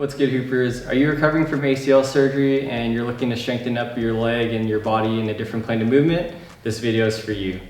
What's good, Hoopers? Are you recovering from ACL surgery and you're looking to strengthen up your leg and your body in a different plane of movement? This video is for you.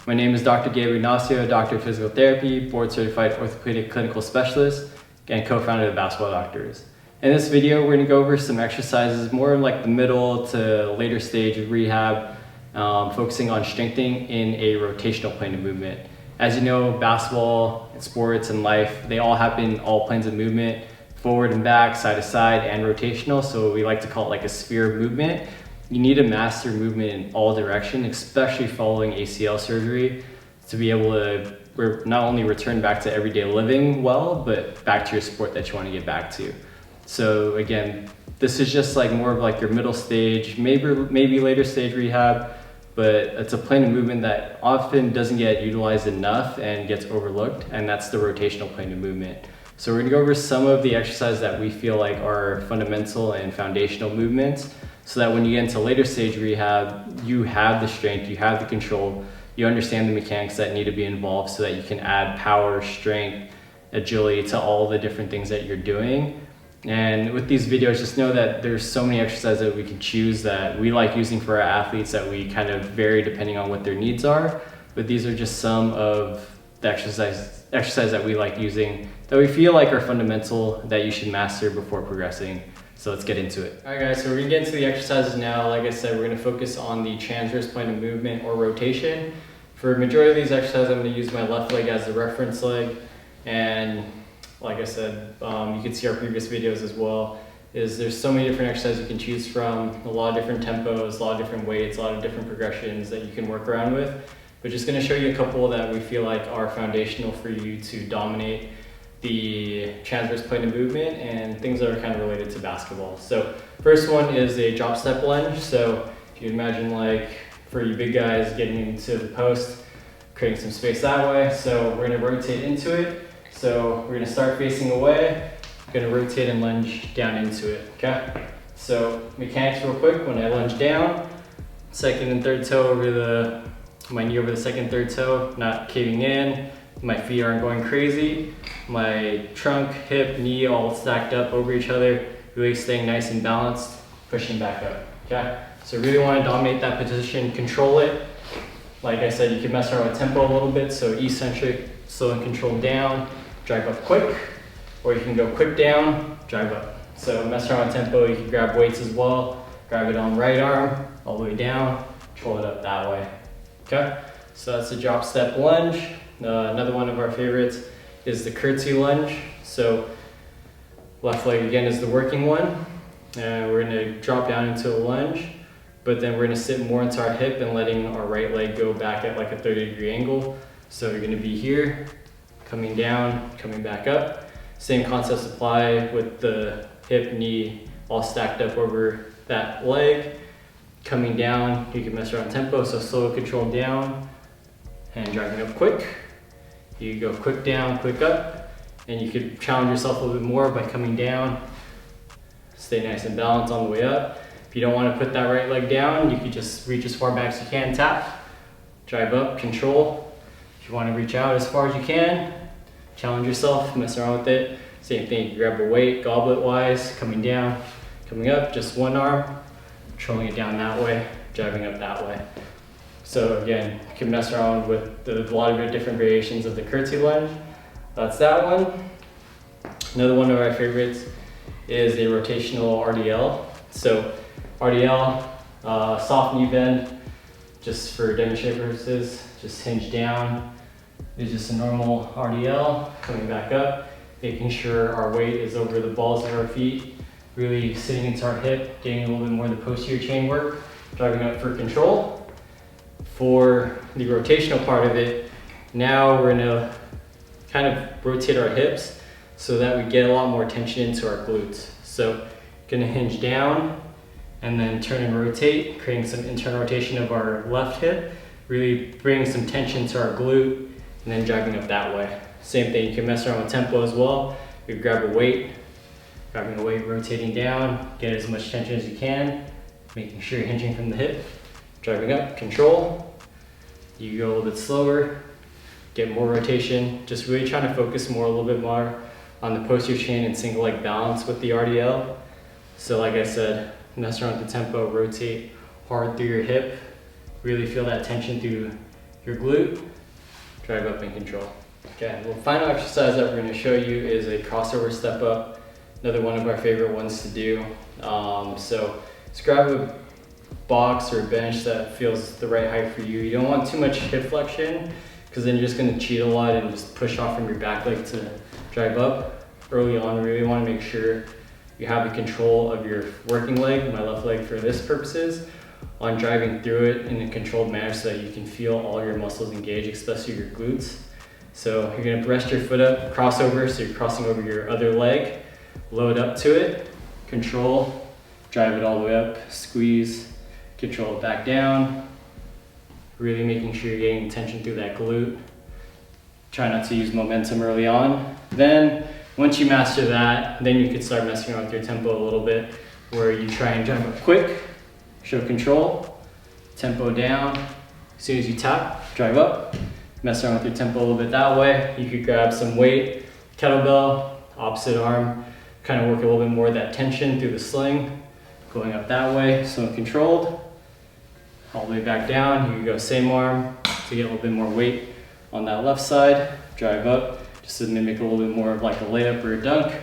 My name is Dr. Gabe, Doctor of Physical Therapy, board certified orthopedic clinical specialist, and co-founder of Basketball Doctors. In this video, we're gonna go over some exercises more like the middle to later stage of rehab, focusing on strengthening in a rotational plane of movement. As you know, basketball, sports, and life, they all happen in all planes of movement, forward and back, side to side, and rotational. So we like to call it like a sphere of movement. You need to master movement in all directions, especially following ACL surgery, to be able to not only return back to everyday living well, but back to your sport that you want to get back to. So again, this is just like more of like your middle stage, maybe later stage rehab, but it's a plane of movement that often doesn't get utilized enough and gets overlooked, and that's the rotational plane of movement. So we're gonna go over some of the exercises that we feel like are fundamental and foundational movements, so that when you get into later stage rehab, you have the strength, you have the control, you understand the mechanics that need to be involved so that you can add power, strength, agility to all the different things that you're doing. And with these videos, just know that there's so many exercises that we can choose that we like using for our athletes that we kind of vary depending on what their needs are. But these are just some of the exercises that we like using that we feel like are fundamental that you should master before progressing. So let's get into it. All right guys, so we're gonna get into the exercises now. Like I said, we're gonna focus on the transverse plane of movement or rotation. For a majority of these exercises, I'm gonna use my left leg as the reference leg. And like I said, you can see our previous videos as well, there's so many different exercises you can choose from, a lot of different tempos, a lot of different weights, a lot of different progressions that you can work around with. But just gonna show you a couple that we feel like are foundational for you to dominate the transverse plane of movement and things that are kind of related to basketball. So first one is a drop step lunge. So if you imagine like for you big guys getting into the post, creating some space that way. So we're gonna rotate into it. So we're gonna start facing away, gonna rotate and lunge down into it, okay? So mechanics real quick, when I lunge down, second and third toe over my knee over the second, third toe, not caving in, my feet aren't going crazy, my trunk, hip, knee all stacked up over each other, really staying nice and balanced, pushing back up, okay? So really wanna dominate that position, control it. Like I said, you can mess around with tempo a little bit, so eccentric, slow and controlled down, drive up quick, or you can go quick down, drive up. So mess around with tempo, you can grab weights as well, grab it on right arm, all the way down, control it up that way, okay? So that's the drop step lunge. Another one of our favorites is the curtsy lunge. So left leg again is the working one. We're gonna drop down into a lunge, but then we're gonna sit more into our hip and letting our right leg go back at like a 30-degree angle. So you're gonna be here, coming down, coming back up. Same concepts apply with the hip, knee, all stacked up over that leg. Coming down, you can mess around tempo, so slow, controlled down, and driving up quick. You go quick down, quick up, and you could challenge yourself a little bit more by coming down. Stay nice and balanced on the way up. If you don't want to put that right leg down, you could just reach as far back as you can, tap, drive up, control. If you want to reach out as far as you can, challenge yourself, mess around with it. Same thing, you grab a weight, goblet wise, coming down, coming up, just one arm, controlling it down that way, driving up that way. So again, you can mess around with a lot of different variations of the curtsy lunge. That's that one. Another one of our favorites is a rotational RDL. So RDL, soft knee bend, just for demonstration purposes, just hinge down. It's just a normal RDL, coming back up, making sure our weight is over the balls of our feet, really sitting into our hip, getting a little bit more of the posterior chain work, driving up for control. For the rotational part of it, now we're gonna kind of rotate our hips so that we get a lot more tension into our glutes. So gonna hinge down and then turn and rotate, creating some internal rotation of our left hip, really bringing some tension to our glute, and then driving up that way. Same thing, you can mess around with tempo as well. You grab a weight, grabbing a weight, rotating down, get as much tension as you can, making sure you're hinging from the hip, driving up, control. You go a little bit slower, get more rotation, just really trying to focus more, a little bit more on the posterior chain and single leg balance with the RDL. So like I said, mess around with the tempo, rotate hard through your hip, really feel that tension through your glute, drive up and control. Okay, well, final exercise that we're going to show you is a crossover step up, another one of our favorite ones to do. So just grab a box or a bench that feels the right height for you. You don't want too much hip flexion because then you're just going to cheat a lot and just push off from your back leg to drive up. Early on, we really want to make sure you have the control of your working leg, my left leg for this purposes, on driving through it in a controlled manner so that you can feel all your muscles engage, especially your glutes. So you're going to rest your foot up, crossover, so you're crossing over your other leg, load up to it, control, drive it all the way up, squeeze, control it back down, really making sure you're getting tension through that glute. Try not to use momentum early on. Then once you master that, then you could start messing around with your tempo a little bit, where you try and drive up quick, show control, tempo down. As soon as you tap, drive up, mess around with your tempo a little bit that way. You could grab some weight, kettlebell, opposite arm, kind of work a little bit more of that tension through the sling, going up that way, so controlled, all the way back down. You can go same arm to get a little bit more weight on that left side, drive up, just to mimic a little bit more of like a layup or a dunk.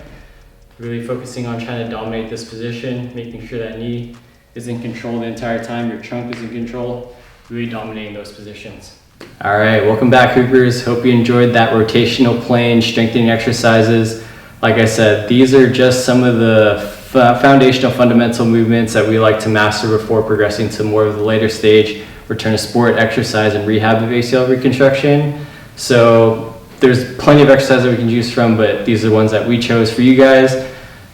Really focusing on trying to dominate this position, making sure that knee is in control the entire time, your trunk is in control, really dominating those positions. All right, welcome back, Hoopers. Hope you enjoyed that rotational plane strengthening exercises. Like I said, these are just some of the foundational fundamental movements that we like to master before progressing to more of the later stage return to sport, exercise, and rehab of ACL reconstruction. So there's plenty of exercises that we can choose from, but these are the ones that we chose for you guys.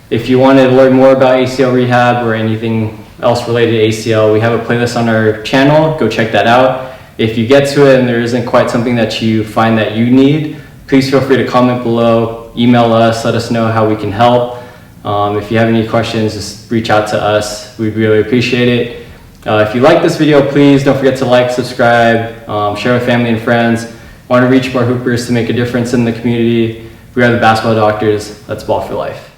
If you want to learn more about ACL rehab or anything else related to ACL, we have a playlist on our channel. Go check that out. If you get to it and there isn't quite something that you find that you need, please feel free to comment below, email us, let us know how we can help. If you have any questions, just reach out to us. We'd really appreciate it. If you like this video, please don't forget to like, subscribe, share with family and friends. Want to reach more Hoopers to make a difference in the community. We are the Basketball Doctors. Let's ball for life.